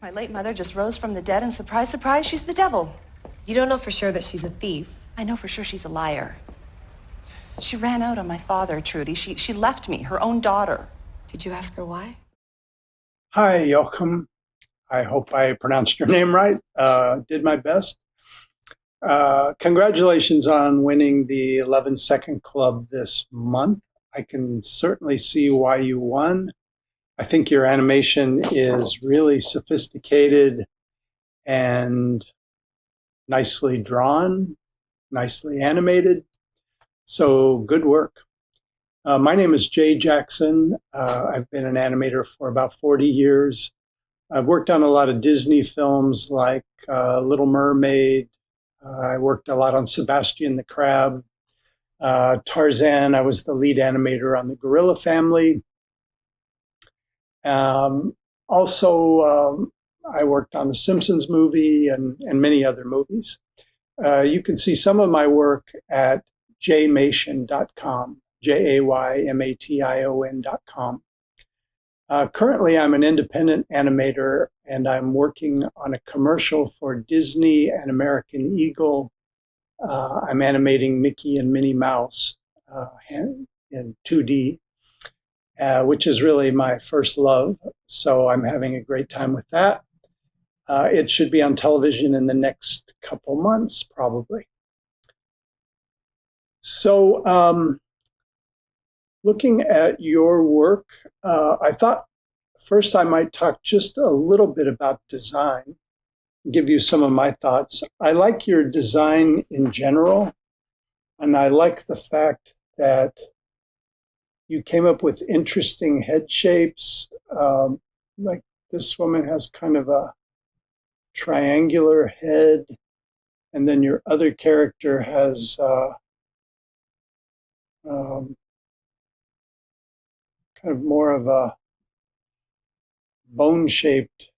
My late mother just rose from the dead, and surprise, surprise, she's the devil. You don't know for sure that she's a thief. I know for sure she's a liar. She ran out on my father, Trudy. She left me, her own daughter. Did you ask her why? Hi, Jochem. I hope I pronounced your name right. Did my best. Congratulations on winning the 11-second club this month. I can certainly see why you won. I think your animation is really sophisticated and nicely drawn, nicely animated. So good work. My name is Jay Jackson. I've been an animator for about 40 years. I've worked on a lot of Disney films like Little Mermaid. I worked a lot on Sebastian the Crab. Tarzan, I was the lead animator on the Gorilla Family. Also, I worked on the Simpsons Movie and many other movies. You can see some of my work at jaymation.com, JAYMATION.com. Currently, I'm an independent animator, and I'm working on a commercial for Disney and American Eagle. I'm animating Mickey and Minnie Mouse in 2D, which is really my first love. So I'm having a great time with that. It should be on television in the next couple months, probably. So looking at your work, I thought first I might talk just a little bit about design, give you some of my thoughts. I like your design in general, and I like the fact that you came up with interesting head shapes. Like this woman has kind of a triangular head, and then your other character has kind of more of a bone-shaped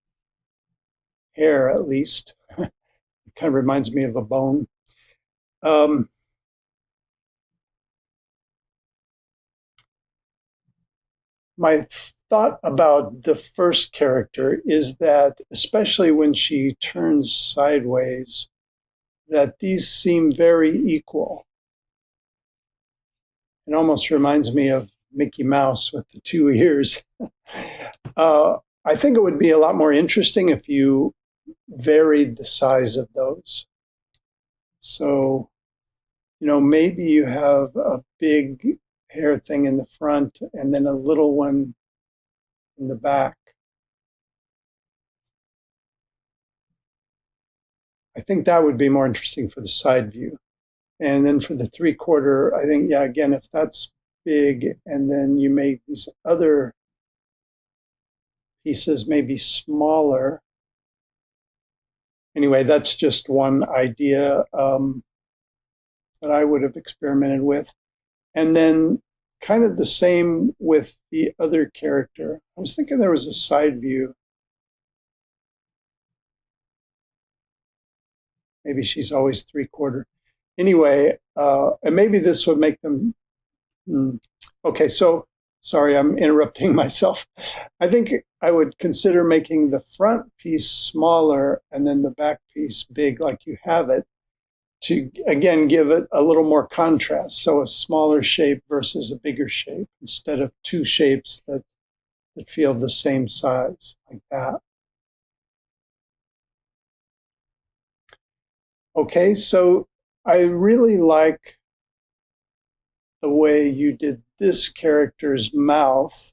hair, at least. It kind of reminds me of a bone. My thought about the first character is that, especially when she turns sideways, that these seem very equal. It almost reminds me of Mickey Mouse with the two ears. I think it would be a lot more interesting if you varied the size of those. So, maybe you have a big hair thing in the front and then a little one in the back. I think that would be more interesting for the side view. And then for the 3/4, I think, yeah, again, if that's big, and then you make these other pieces maybe smaller. Anyway, that's just one idea that I would have experimented with. And then kind of the same with the other character. I was thinking there was a side view. Maybe she's always 3/4. Anyway, and maybe this would make them, okay, so sorry, I'm interrupting myself. I think I would consider making the front piece smaller and then the back piece big like you have it to, again, give it a little more contrast. So a smaller shape versus a bigger shape instead of two shapes that feel the same size like that. Okay, so I really like the way you did this character's mouth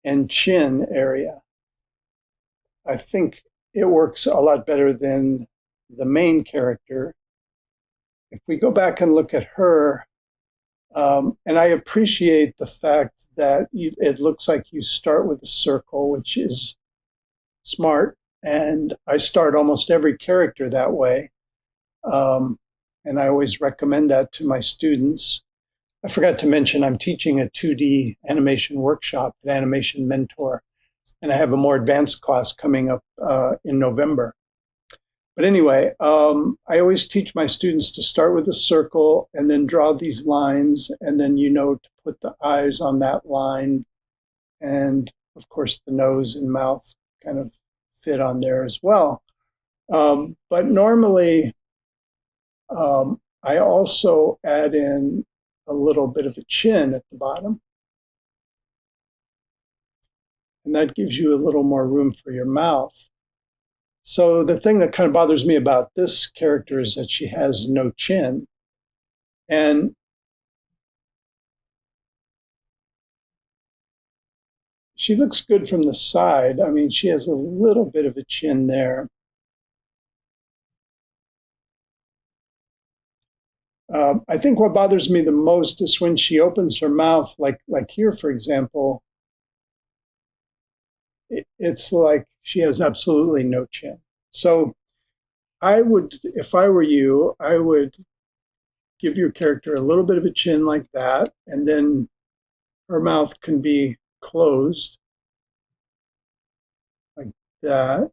and chin area. I think it works a lot better than the main character. If we go back and look at her, and I appreciate the fact that it looks like you start with a circle, which is smart, and I start almost every character that way. And I always recommend that to my students. I forgot to mention I'm teaching a 2D animation workshop at Animation Mentor, and I have a more advanced class coming up in November. But anyway, I always teach my students to start with a circle and then draw these lines, and then to put the eyes on that line, and of course the nose and mouth kind of fit on there as well. But normally, I also add in a little bit of a chin at the bottom. And that gives you a little more room for your mouth. So the thing that kind of bothers me about this character is that she has no chin. And she looks good from the side. I mean, she has a little bit of a chin there. I think what bothers me the most is when she opens her mouth, like here, for example, it's like she has absolutely no chin. So I would, if I were you, I would give your character a little bit of a chin like that, and then her mouth can be closed like that.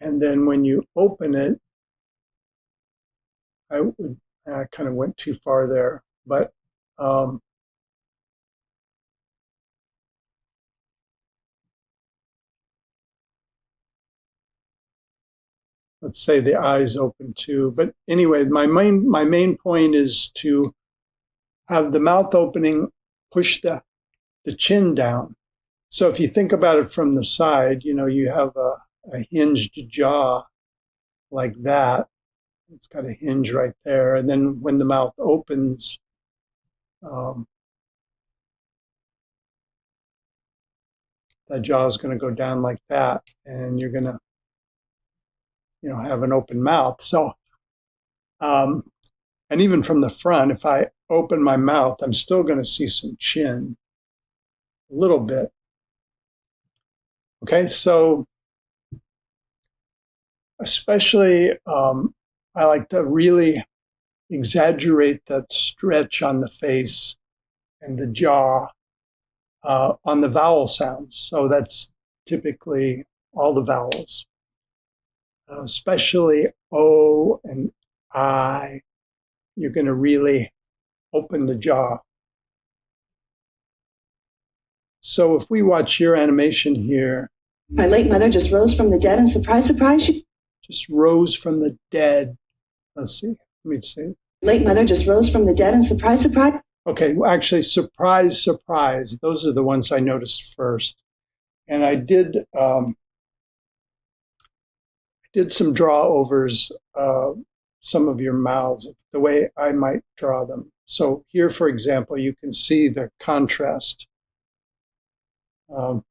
And then when you open it, I kind of went too far there, but let's say the eyes open too. But anyway, my main point is to have the mouth opening push the chin down. So if you think about it from the side, you have a hinged jaw like that. It's got a hinge right there. And then when the mouth opens, that jaw is going to go down like that. And you're going to, have an open mouth. So, and even from the front, if I open my mouth, I'm still going to see some chin, a little bit. Okay, so especially I like to really exaggerate that stretch on the face and the jaw on the vowel sounds. So that's typically all the vowels, especially O and I. You're going to really open the jaw. So if we watch your animation here. My late mother just rose from the dead and surprise, she just rose from the dead. Let's see. Let me see. Late mother just rose from the dead and surprise. Okay, well, actually, surprise. Those are the ones I noticed first. And I did some draw overs, some of your mouths, the way I might draw them. So here, for example, you can see the contrast. Let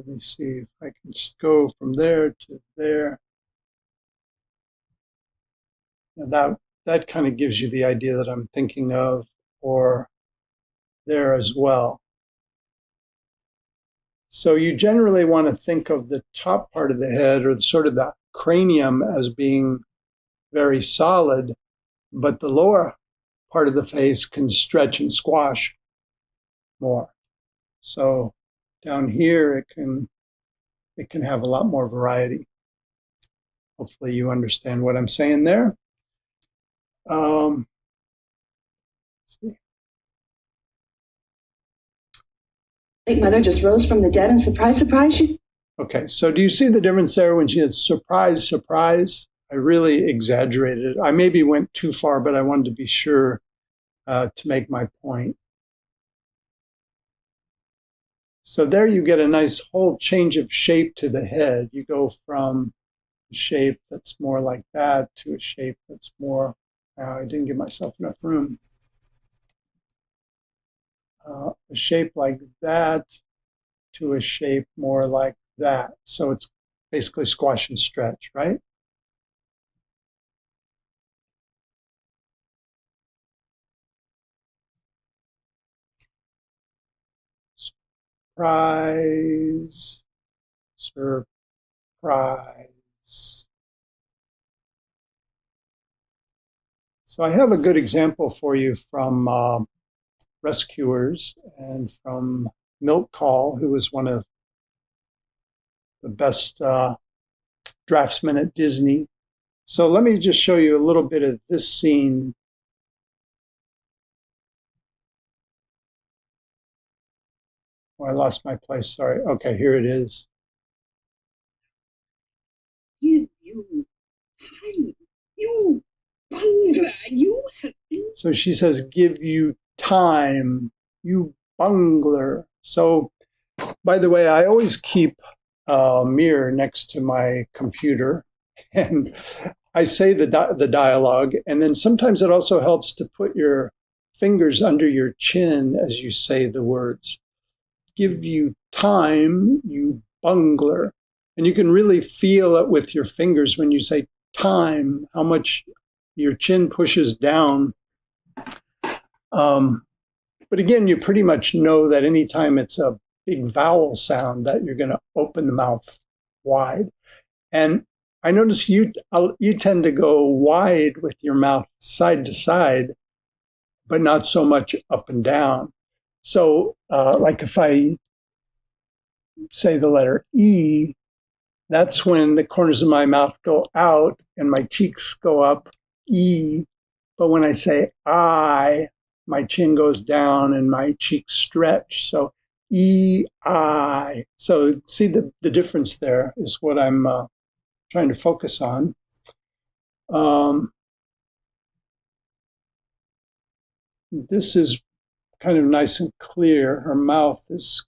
me see if I can go from there to there. Now that kind of gives you the idea that I'm thinking of, or there as well. So you generally want to think of the top part of the head, or sort of the cranium, as being very solid, but the lower part of the face can stretch and squash more. So down here, it can have a lot more variety. Hopefully you understand what I'm saying there. Let's see. Late mother just rose from the dead and surprise, she... Okay, so do you see the difference there when she has surprise? I really exaggerated it. I maybe went too far, but I wanted to be sure to make my point. So there you get a nice whole change of shape to the head. You go from a shape that's more like that to a shape that's more, I didn't give myself enough room. A shape like that to a shape more like that. So it's basically squash and stretch, right? Surprise. So I have a good example for you from Rescuers and from Milk Call, who was one of the best draftsmen at Disney. So let me just show you a little bit of this scene. Oh, I lost my place. Sorry. Okay, here it is. Give you time. You bungler. You have been. So she says, give you time, you bungler. So, by the way, I always keep a mirror next to my computer and I say the dialogue. And then sometimes it also helps to put your fingers under your chin as you say the words. Give you time, you bungler. And you can really feel it with your fingers when you say time, how much your chin pushes down. But again, you pretty much know that anytime it's a big vowel sound that you're going to open the mouth wide. And I notice you tend to go wide with your mouth side to side, but not so much up and down. So like if I say the letter E, that's when the corners of my mouth go out and my cheeks go up, E. But when I say I, my chin goes down and my cheeks stretch. So E, I. So see the difference there is what I'm trying to focus on. This is kind of nice and clear. Her mouth is,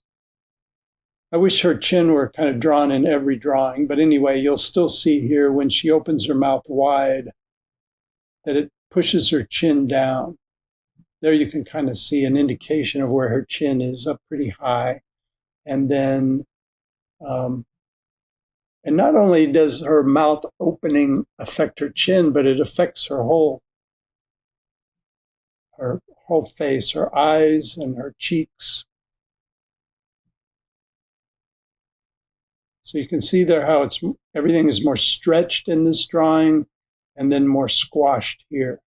I wish her chin were kind of drawn in every drawing, but anyway, you'll still see here when she opens her mouth wide that it pushes her chin down. There you can kind of see an indication of where her chin is up pretty high. And then, and not only does her mouth opening affect her chin, but it affects her whole face, her eyes and her cheeks. So you can see there how everything is more stretched in this drawing and then more squashed here.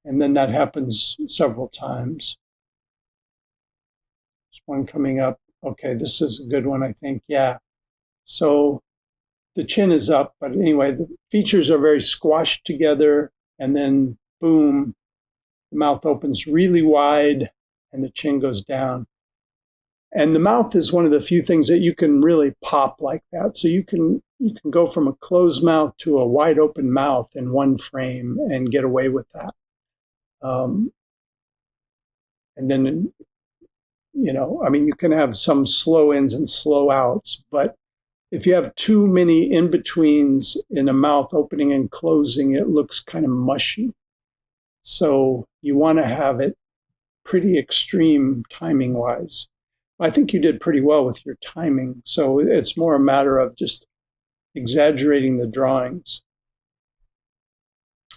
And then that happens several times. There's one coming up. Okay, this is a good one, I think. Yeah. So the chin is up, but anyway, the features are very squashed together, and then boom, the mouth opens really wide and the chin goes down. And the mouth is one of the few things that you can really pop like that. So you can go from a closed mouth to a wide open mouth in one frame and get away with that. And then, you can have some slow ins and slow outs, but if you have too many in-betweens in a mouth opening and closing, it looks kind of mushy. So you want to have it pretty extreme timing-wise. I think you did pretty well with your timing. So it's more a matter of just exaggerating the drawings.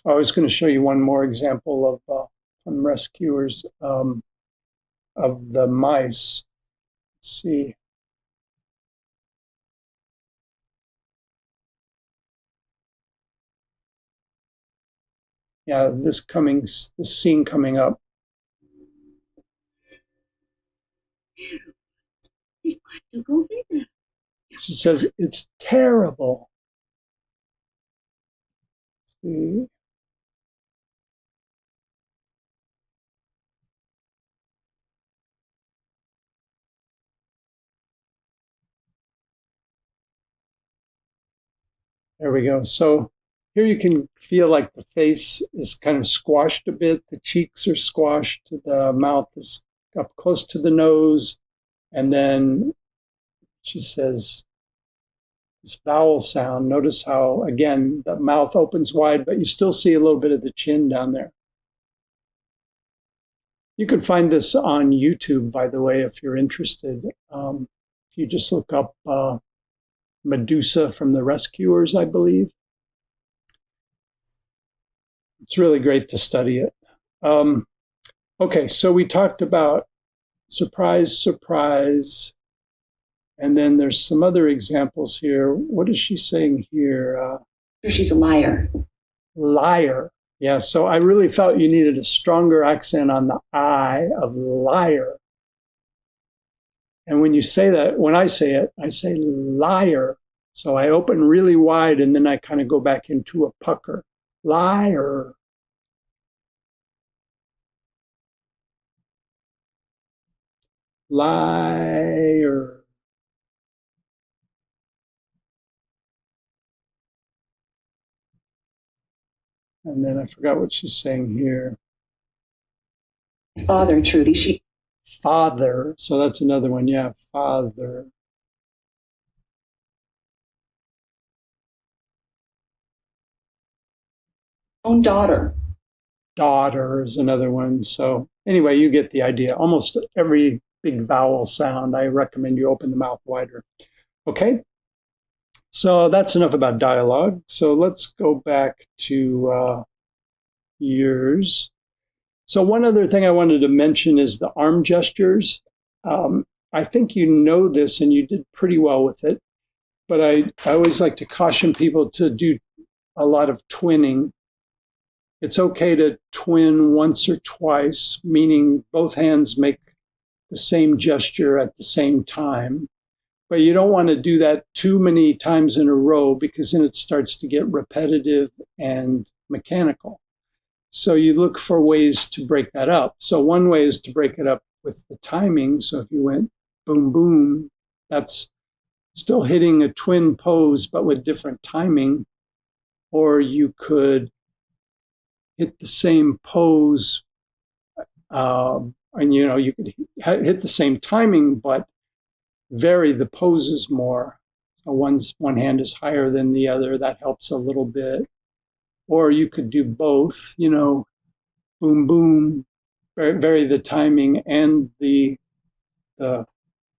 I was going to show you one more example of from Rescuers of the mice. Let's see. Yeah, this scene coming up. We've got to go with her. She says, it's terrible. See? There we go. So here you can feel like the face is kind of squashed a bit. The cheeks are squashed. The mouth is up close to the nose. And then she says, this vowel sound. Notice how, again, the mouth opens wide, but you still see a little bit of the chin down there. You can find this on YouTube, by the way, if you're interested. If you just look up Medusa from the Rescuers, I believe. It's really great to study it. Okay, so we talked about surprise, surprise. And then there's some other examples here. What is she saying here? She's a liar. Liar. Yeah, so I really felt you needed a stronger accent on the I of liar. And when you say that, when I say liar. So I open really wide and then I kind of go back into a pucker. Liar. Liar. And then I forgot what she's saying here. Father, Trudy. Father. So that's another one. Yeah, father. Own daughter. Daughter is another one. So anyway, you get the idea. Almost every big vowel sound, I recommend you open the mouth wider. Okay. So that's enough about dialogue. So let's go back to yours. So one other thing I wanted to mention is the arm gestures. I think you know this and you did pretty well with it, but I always like to caution people to do a lot of twinning. It's okay to twin once or twice, meaning both hands make the same gesture at the same time. But you don't want to do that too many times in a row because then it starts to get repetitive and mechanical. So you look for ways to break that up. So one way is to break it up with the timing. So if you went boom, boom, that's still hitting a twin pose, but with different timing. Or you could hit the same pose, and you could hit the same timing, but vary the poses more. So one hand is higher than the other. That helps a little bit. Or you could do both, boom, boom, vary the timing and the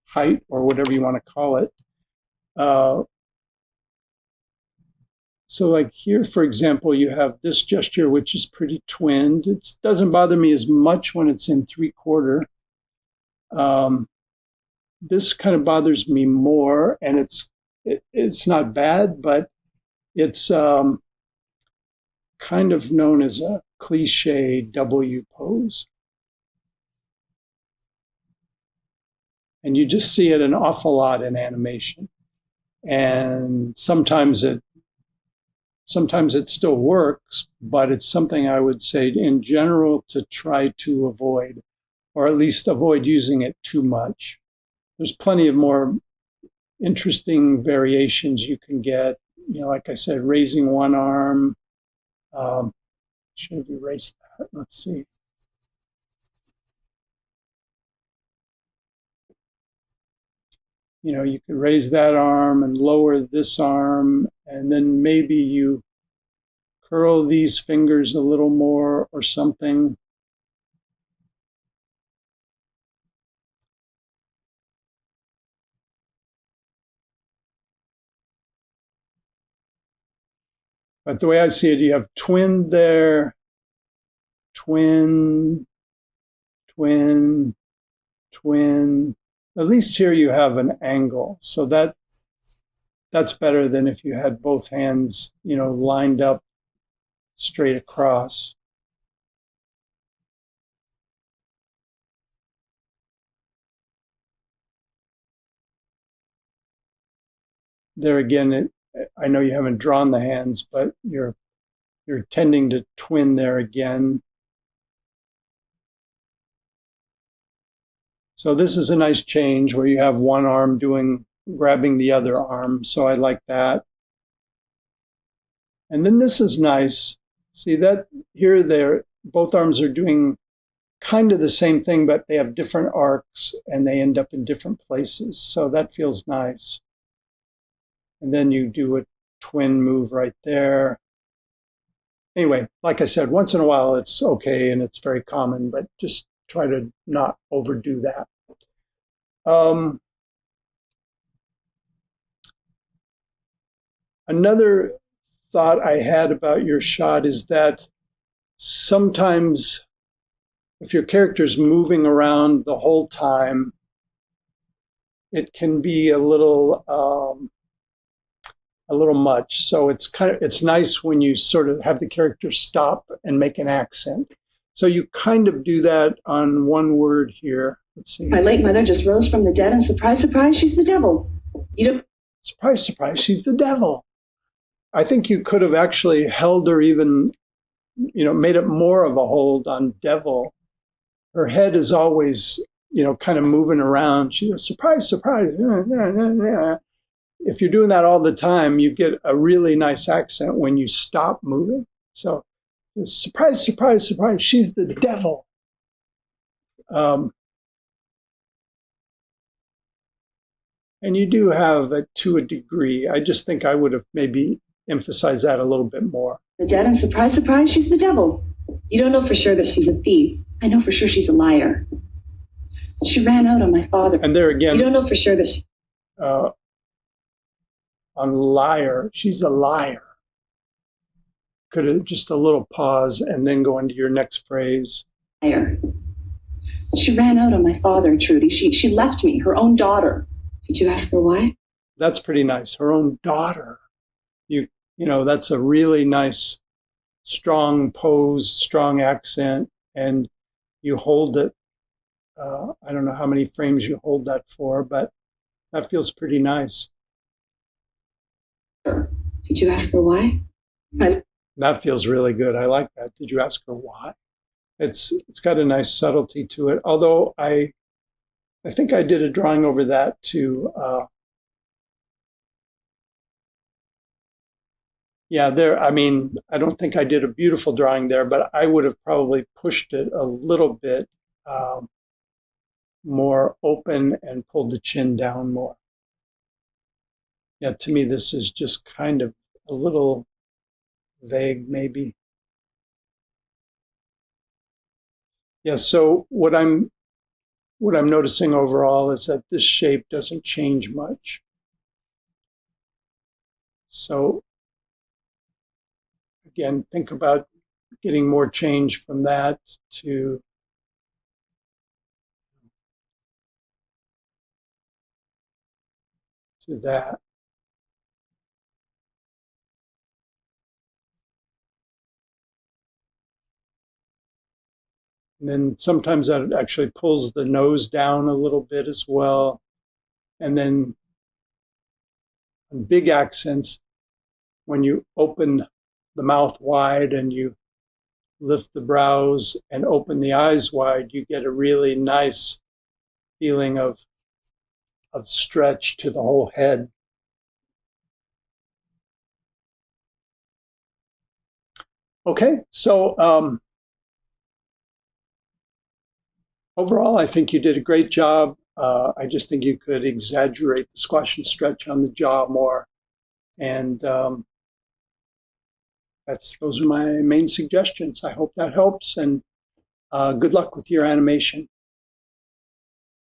height or whatever you want to call it. So like here, for example, you have this gesture, which is pretty twinned. It doesn't bother me as much when it's in 3/4. This kind of bothers me more, and it's not bad, but it's kind of known as a cliche W pose. And you just see it an awful lot in animation. And sometimes it still works, but it's something I would say in general to try to avoid, or at least avoid using it too much. There's plenty of more interesting variations you can get. Like I said, raising one arm. Should have erased that. Let's see. You could raise that arm and lower this arm, and then maybe you curl these fingers a little more or something. But the way I see it, you have twin there, twin, twin, twin. At least here you have an angle. So that's better than if you had both hands, lined up straight across. There again, I know you haven't drawn the hands, but you're tending to twin there again. So this is a nice change where you have one arm grabbing the other arm. So I like that. And then this is nice. See that here, both arms are doing kind of the same thing, but they have different arcs and they end up in different places. So that feels nice. And then you do a twin move right there. Anyway, like I said, once in a while it's okay and it's very common, but just try to not overdo that. Another thought I had about your shot is that sometimes if your character's moving around the whole time, it can be a little much. So it's nice when you sort of have the character stop and make an accent. So you kind of do that on one word here. Let's see. My late mother just rose from the dead, and surprise, surprise, she's the devil. Surprise, surprise, she's the devil. I think you could have actually held her even, made it more of a hold on devil. Her head is always kind of moving around. She goes, surprise, surprise. If you're doing that all the time, you get a really nice accent when you stop moving. So, surprise, surprise, surprise, she's the devil. And you do have it to a degree. I just think I would have maybe emphasized that a little bit more. The dead, and surprise, surprise, she's the devil. You don't know for sure that she's a thief. I know for sure she's a liar. She ran out on my father. And there again, You don't know for sure that she... on liar, she's a liar. Could have just a little pause and then go into your next phrase. Liar. She ran out on my father, Trudy. She left me, her own daughter. Did you ask her why? That's pretty nice. Her own daughter. That's a really nice, strong pose, strong accent, and you hold it. I don't know how many frames you hold that for, but that feels pretty nice. Did you ask her why? That feels really good. I like that. Did you ask her why? It's got a nice subtlety to it. Although I think I did a drawing over that too. I don't think I did a beautiful drawing there, but I would have probably pushed it a little bit more open and pulled the chin down more. Yeah, to me, this is just kind of a little vague, maybe. Yeah, so what I'm noticing overall is that this shape doesn't change much. So again, think about getting more change from that to that. And then sometimes that actually pulls the nose down a little bit as well. And then on big accents, when you open the mouth wide and you lift the brows and open the eyes wide, you get a really nice feeling of stretch to the whole head. Okay, so overall, I think you did a great job. I just think you could exaggerate the squash and stretch on the jaw more. And those are my main suggestions. I hope that helps, and good luck with your animation.